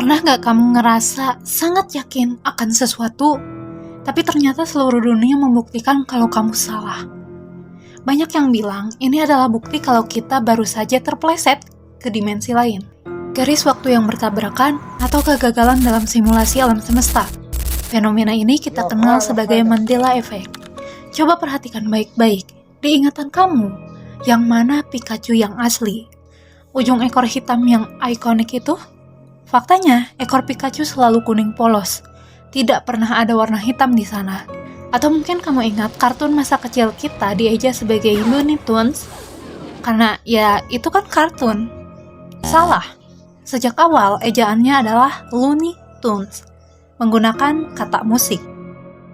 Pernah nggak kamu ngerasa sangat yakin akan sesuatu, tapi ternyata seluruh dunia membuktikan kalau kamu salah? Banyak yang bilang ini adalah bukti kalau kita baru saja terpleset ke dimensi lain. Garis waktu yang bertabrakan atau kegagalan dalam simulasi alam semesta. Fenomena ini kita kenal sebagai Mandela Effect. Coba perhatikan baik-baik, di ingatan kamu, yang mana Pikachu yang asli? Ujung ekor hitam yang ikonik itu? Faktanya, ekor Pikachu selalu kuning polos. Tidak pernah ada warna hitam di sana. Atau mungkin kamu ingat kartun masa kecil kita dieja sebagai Looney Tunes? Karena ya itu kan kartun. Salah. Sejak awal ejaannya adalah Looney Tunes, menggunakan kata musik.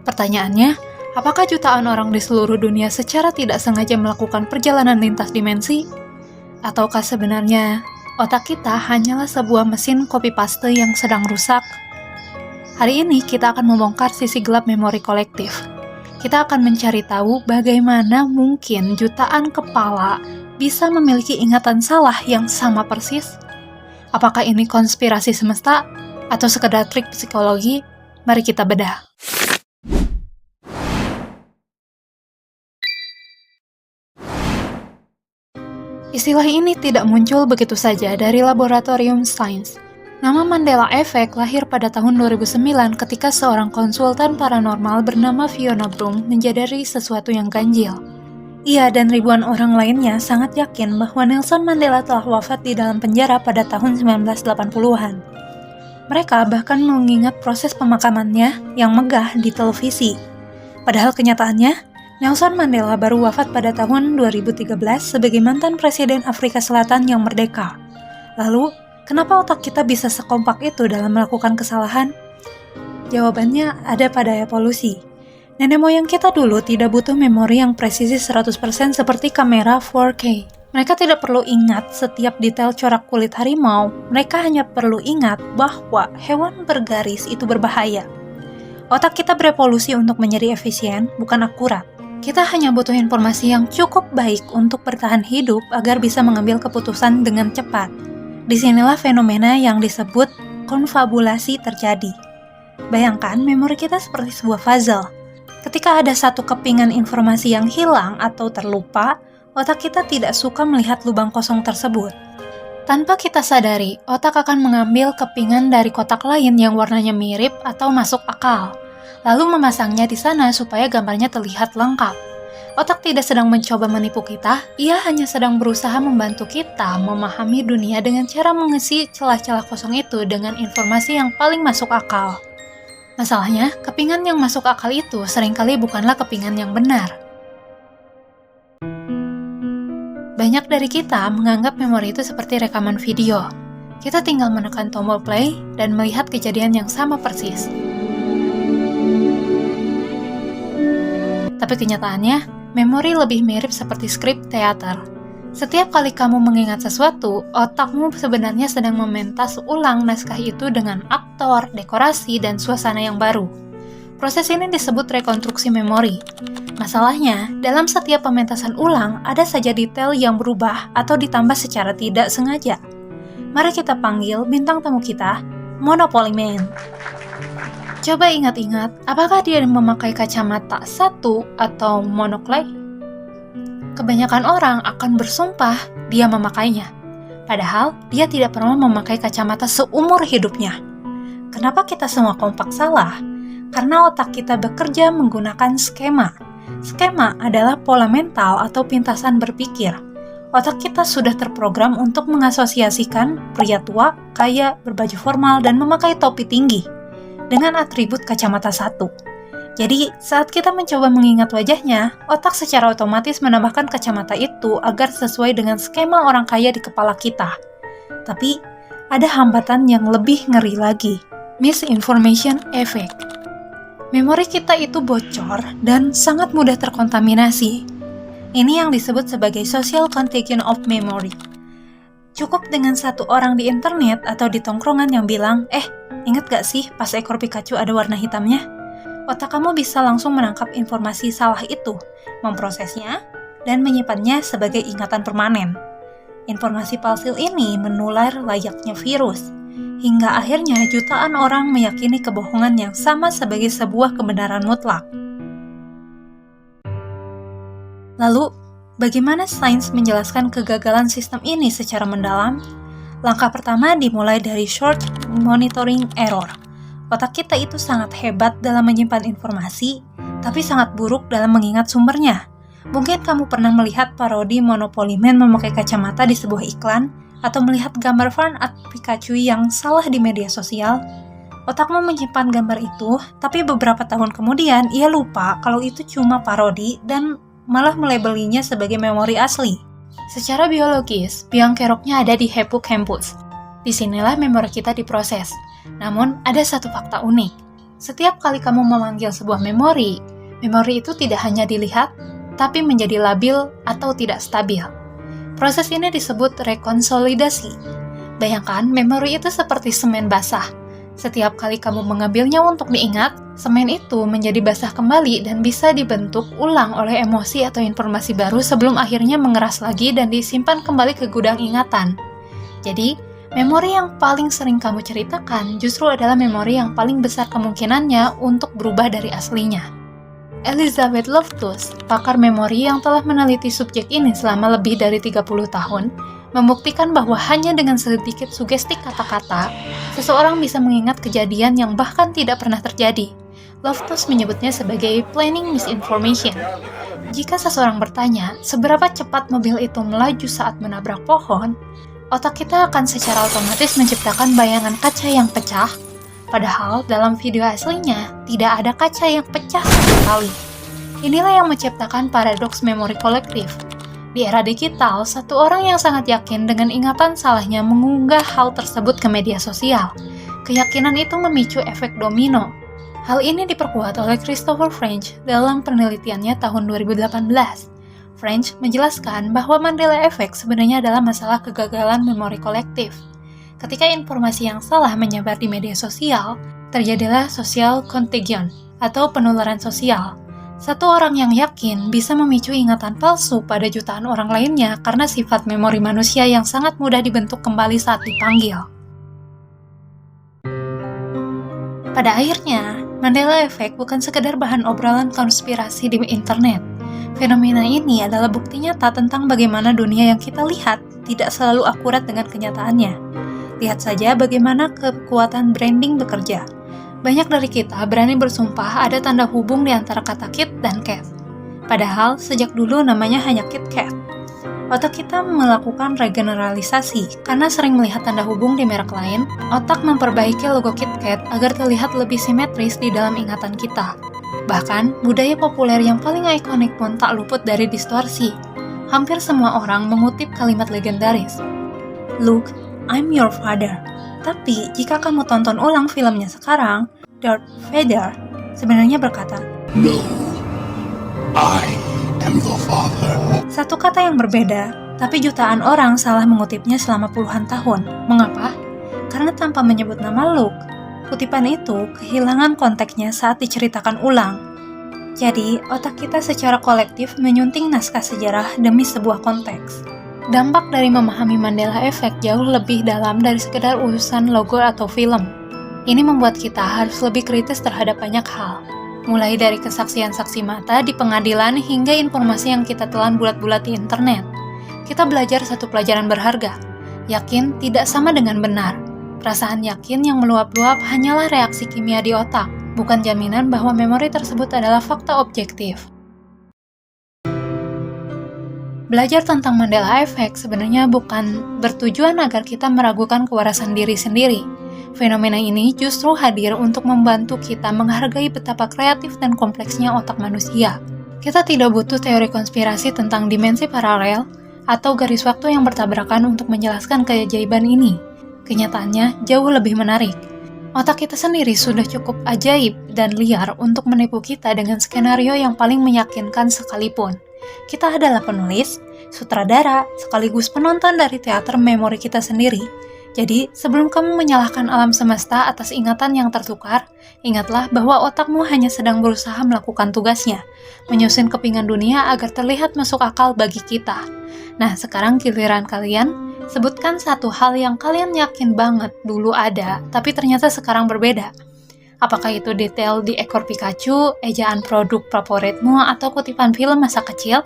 Pertanyaannya, apakah jutaan orang di seluruh dunia secara tidak sengaja melakukan perjalanan lintas dimensi? Ataukah sebenarnya otak kita hanyalah sebuah mesin copy paste yang sedang rusak? Hari ini kita akan membongkar sisi gelap memori kolektif. Kita akan mencari tahu bagaimana mungkin jutaan kepala bisa memiliki ingatan salah yang sama persis. Apakah ini konspirasi semesta atau sekedar trik psikologi? Mari kita bedah. Istilah ini tidak muncul begitu saja dari laboratorium sains. Nama Mandela Effect lahir pada tahun 2009 ketika seorang konsultan paranormal bernama Fiona Broom menyadari sesuatu yang ganjil. Ia dan ribuan orang lainnya sangat yakin bahwa Nelson Mandela telah wafat di dalam penjara pada tahun 1980-an. Mereka bahkan mengingat proses pemakamannya yang megah di televisi. Padahal kenyataannya, Nelson Mandela baru wafat pada tahun 2013 sebagai mantan Presiden Afrika Selatan yang merdeka. Lalu, kenapa otak kita bisa sekompak itu dalam melakukan kesalahan? Jawabannya ada pada evolusi. Nenek moyang kita dulu tidak butuh memori yang presisi 100% seperti kamera 4K. Mereka tidak perlu ingat setiap detail corak kulit harimau, mereka hanya perlu ingat bahwa hewan bergaris itu berbahaya. Otak kita berevolusi untuk menjadi efisien, bukan akurat. Kita hanya butuh informasi yang cukup baik untuk bertahan hidup agar bisa mengambil keputusan dengan cepat. Disinilah fenomena yang disebut konfabulasi terjadi. Bayangkan memori kita seperti sebuah puzzle. Ketika ada satu kepingan informasi yang hilang atau terlupa, otak kita tidak suka melihat lubang kosong tersebut. Tanpa kita sadari, otak akan mengambil kepingan dari kotak lain yang warnanya mirip atau masuk akal, lalu memasangnya di sana supaya gambarnya terlihat lengkap. Otak tidak sedang mencoba menipu kita, ia hanya sedang berusaha membantu kita memahami dunia dengan cara mengisi celah-celah kosong itu dengan informasi yang paling masuk akal. Masalahnya, kepingan yang masuk akal itu seringkali bukanlah kepingan yang benar. Banyak dari kita menganggap memori itu seperti rekaman video. Kita tinggal menekan tombol play dan melihat kejadian yang sama persis. Tapi kenyataannya, memori lebih mirip seperti skrip teater. Setiap kali kamu mengingat sesuatu, otakmu sebenarnya sedang mementas ulang naskah itu dengan aktor, dekorasi, dan suasana yang baru. Proses ini disebut rekonstruksi memori. Masalahnya, dalam setiap pementasan ulang, ada saja detail yang berubah atau ditambah secara tidak sengaja. Mari kita panggil bintang tamu kita, Monopoly Man. Coba ingat-ingat, apakah dia memakai kacamata satu atau monokle? Kebanyakan orang akan bersumpah dia memakainya. Padahal, dia tidak pernah memakai kacamata seumur hidupnya. Kenapa kita semua kompak salah? Karena otak kita bekerja menggunakan skema. Skema adalah pola mental atau pintasan berpikir. Otak kita sudah terprogram untuk mengasosiasikan pria tua, kaya, berbaju formal, dan memakai topi tinggi dengan atribut kacamata satu. Jadi, saat kita mencoba mengingat wajahnya, otak secara otomatis menambahkan kacamata itu agar sesuai dengan skema orang kaya di kepala kita. Tapi, ada hambatan yang lebih ngeri lagi, misinformation effect. Memori kita itu bocor dan sangat mudah terkontaminasi. Ini yang disebut sebagai social contagion of memory. Cukup dengan satu orang di internet atau di tongkrongan yang bilang, ingat gak sih pas ekor Pikachu ada warna hitamnya? Otak kamu bisa langsung menangkap informasi salah itu, memprosesnya, dan menyimpannya sebagai ingatan permanen. Informasi palsu ini menular layaknya virus. hingga akhirnya jutaan orang meyakini kebohongan yang sama sebagai sebuah kebenaran mutlak. Lalu, bagaimana sains menjelaskan kegagalan sistem ini secara mendalam? Langkah pertama dimulai dari short monitoring error. Otak kita itu sangat hebat dalam menyimpan informasi, tapi sangat buruk dalam mengingat sumbernya. Mungkin kamu pernah melihat parodi Monopoly Man memakai kacamata di sebuah iklan, atau melihat gambar Fern atau Pikachu yang salah di media sosial. Otakmu menyimpan gambar itu, tapi beberapa tahun kemudian ia lupa kalau itu cuma parodi dan malah melabelinya sebagai memori asli. Secara biologis, biang keroknya ada di hippocampus. Disinilah memori kita diproses. Namun, ada satu fakta unik. Setiap kali kamu memanggil sebuah memori itu tidak hanya dilihat, tapi menjadi labil atau tidak stabil. Proses ini disebut rekonsolidasi. Bayangkan, memori itu seperti semen basah. Setiap kali kamu mengambilnya untuk diingat, semen itu menjadi basah kembali dan bisa dibentuk ulang oleh emosi atau informasi baru sebelum akhirnya mengeras lagi dan disimpan kembali ke gudang ingatan. Jadi, memori yang paling sering kamu ceritakan justru adalah memori yang paling besar kemungkinannya untuk berubah dari aslinya. Elizabeth Loftus, pakar memori yang telah meneliti subjek ini selama lebih dari 30 tahun, membuktikan bahwa hanya dengan sedikit sugesti kata-kata, seseorang bisa mengingat kejadian yang bahkan tidak pernah terjadi. Loftus menyebutnya sebagai planning misinformation. Jika seseorang bertanya, seberapa cepat mobil itu melaju saat menabrak pohon, otak kita akan secara otomatis menciptakan bayangan kaca yang pecah, padahal dalam video aslinya tidak ada kaca yang pecah sama sekali. Inilah yang menciptakan paradoks memori kolektif. Di era digital, satu orang yang sangat yakin dengan ingatan salahnya mengunggah hal tersebut ke media sosial. Keyakinan itu memicu efek domino. Hal ini diperkuat oleh Christopher French dalam penelitiannya tahun 2018. French menjelaskan bahwa Mandela Effect sebenarnya adalah masalah kegagalan memori kolektif. Ketika informasi yang salah menyebar di media sosial, terjadilah social contagion atau penularan sosial. Satu orang yang yakin bisa memicu ingatan palsu pada jutaan orang lainnya karena sifat memori manusia yang sangat mudah dibentuk kembali saat dipanggil. Pada akhirnya, Mandela Effect bukan sekedar bahan obrolan konspirasi di internet. Fenomena ini adalah bukti nyata tentang bagaimana dunia yang kita lihat tidak selalu akurat dengan kenyataannya. Lihat saja bagaimana kekuatan branding bekerja. Banyak dari kita berani bersumpah ada tanda hubung di antara kata Kit dan Kat. Padahal sejak dulu namanya hanya Kit Kat. Otak kita melakukan regeneralisasi. Karena sering melihat tanda hubung di merek lain, otak memperbaiki logo Kit Kat agar terlihat lebih simetris di dalam ingatan kita. Bahkan, budaya populer yang paling ikonik pun tak luput dari distorsi. Hampir semua orang mengutip kalimat legendaris. Look, I'm your father. Tapi, jika kamu tonton ulang filmnya sekarang, Darth Vader sebenarnya berkata, No, I am your father. Satu kata yang berbeda, tapi jutaan orang salah mengutipnya selama puluhan tahun. Mengapa? Karena tanpa menyebut nama Luke, kutipan itu kehilangan konteksnya saat diceritakan ulang. Jadi, otak kita secara kolektif menyunting naskah sejarah demi sebuah konteks. Dampak dari memahami Mandela Effect jauh lebih dalam dari sekedar urusan logo atau film. Ini membuat kita harus lebih kritis terhadap banyak hal. Mulai dari kesaksian saksi mata di pengadilan hingga informasi yang kita telan bulat-bulat di internet. Kita belajar satu pelajaran berharga. Yakin tidak sama dengan benar. Perasaan yakin yang meluap-luap hanyalah reaksi kimia di otak, bukan jaminan bahwa memori tersebut adalah fakta objektif. Belajar tentang Mandela Effect sebenarnya bukan bertujuan agar kita meragukan kewarasan diri sendiri. Fenomena ini justru hadir untuk membantu kita menghargai betapa kreatif dan kompleksnya otak manusia. Kita tidak butuh teori konspirasi tentang dimensi paralel atau garis waktu yang bertabrakan untuk menjelaskan keajaiban ini. Kenyataannya jauh lebih menarik. Otak kita sendiri sudah cukup ajaib dan liar untuk menipu kita dengan skenario yang paling meyakinkan sekalipun. Kita adalah penulis, sutradara, sekaligus penonton dari teater memori kita sendiri. Jadi, sebelum kamu menyalahkan alam semesta atas ingatan yang tertukar, ingatlah bahwa otakmu hanya sedang berusaha melakukan tugasnya, menyusun kepingan dunia agar terlihat masuk akal bagi kita. Nah, sekarang giliran kalian, Sebutkan satu hal yang kalian yakin banget dulu ada, tapi ternyata sekarang berbeda. Apakah itu detail di ekor Pikachu, ejaan produk favoritmu, atau kutipan film masa kecil?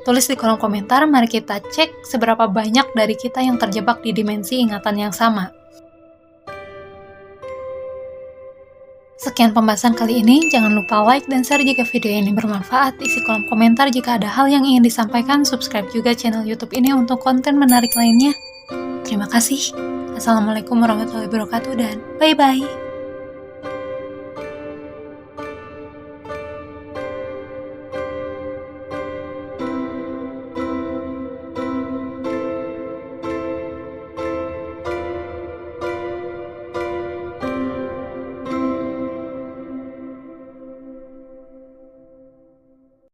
Tulis di kolom komentar, mari kita cek seberapa banyak dari kita yang terjebak di dimensi ingatan yang sama. Sekian pembahasan kali ini, jangan lupa like dan share jika video ini bermanfaat, isi kolom komentar jika ada hal yang ingin disampaikan, subscribe juga channel YouTube ini untuk konten menarik lainnya. Terima kasih. Assalamualaikum warahmatullahi wabarakatuh dan bye-bye.